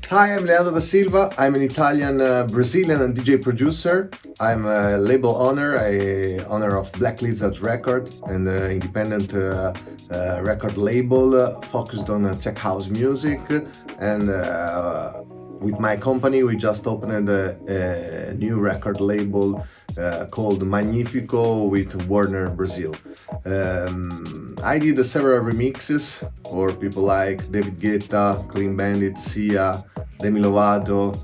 Hi, I'm Leandro Da Silva. I'm an Italian, Brazilian and DJ producer. I'm a label owner, owner of Black Lizard Record, an independent record label focused on tech house music. And with my company, we just opened a new record label called Magnifico with Warner Brazil. I did several remixes for people like David Guetta, Clean Bandit, Sia, Demi Lovato,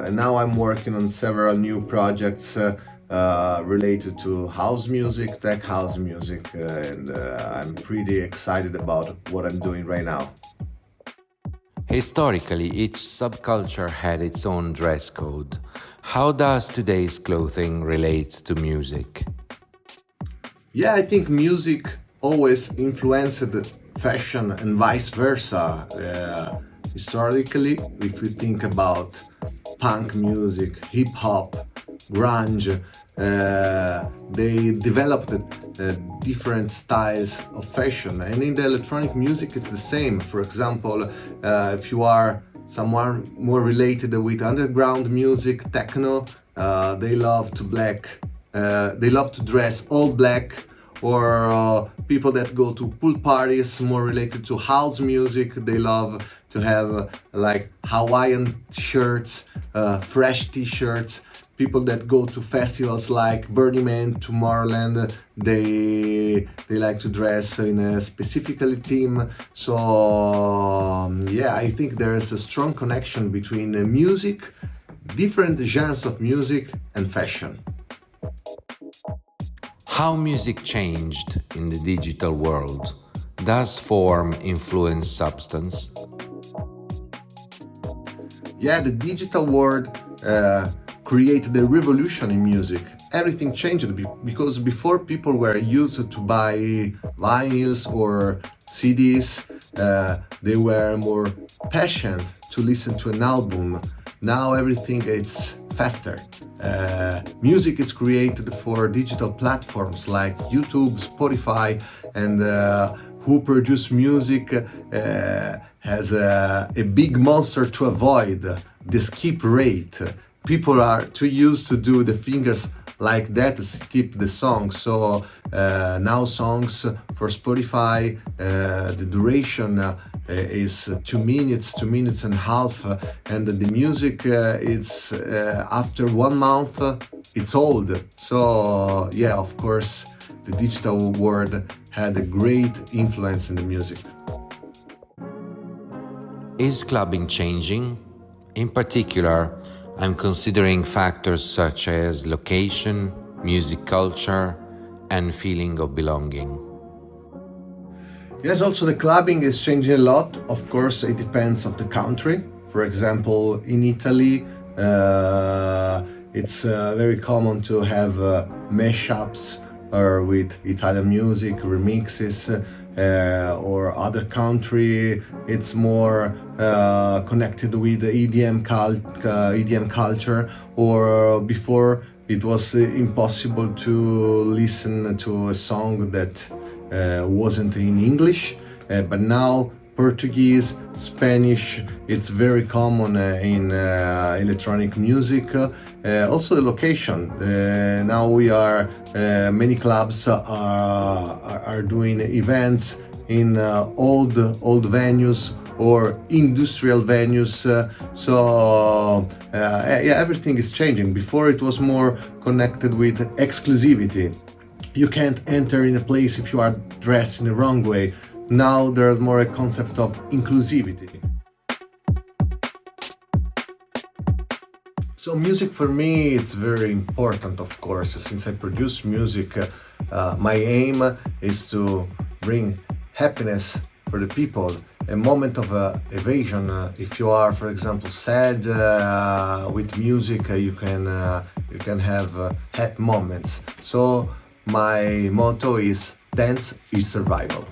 and now I'm working on several new projects related to house music, tech house music, and I'm pretty excited about what I'm doing right now. Historically, each subculture had its own dress code. How does today's clothing relate to music? Yeah, I think music always influenced fashion and vice versa. Historically, if you think about punk music, hip hop, grunge, they developed different styles of fashion, and in the electronic music it's the same. For example, if you are someone more related with underground music, techno, they love to dress all black, or people that go to pool parties more related to house music, they love to have like Hawaiian shirts, fresh t-shirts. People that go to festivals like Burning Man, Tomorrowland, they like to dress in a specifically theme. So yeah, I think there is a strong connection between music, different genres of music, and fashion. How music changed in the digital world? Does form influence substance? Yeah, the digital world created a revolution in music. Everything changed because before people were used to buy vinyls or CDs, they were more patient to listen to an album. Now everything is faster. Music is created for digital platforms like YouTube, Spotify, and who produce music has a big monster to avoid: the skip rate. People are too used to do the fingers like that to skip the song. So now songs for Spotify, the duration is 2 minutes and a half, and the music it's after 1 month it's old. So yeah, of course, the digital world had a great influence in the music. Is clubbing changing? In particular, I'm considering factors such as location, music culture, and feeling of belonging. Yes, also the clubbing is changing a lot. Of course, it depends of the country. For example, in Italy, it's very common to have mashups with Italian music, remixes, or other country, it's more connected with the EDM culture, or before it was impossible to listen to a song that wasn't in English, but now Portuguese, Spanish, it's very common in electronic music. Also the location. Now we are many clubs are doing events in old venues or industrial venues. Yeah, everything is changing. Before it was more connected with exclusivity. You can't enter in a place if you are dressed in the wrong way. Now there's more a concept of inclusivity. So music for me, it's very important, of course. Since I produce music, my aim is to bring happiness for the people, a moment of evasion. If you are, for example, sad with music, you can have happy moments. So my motto is dance is survival.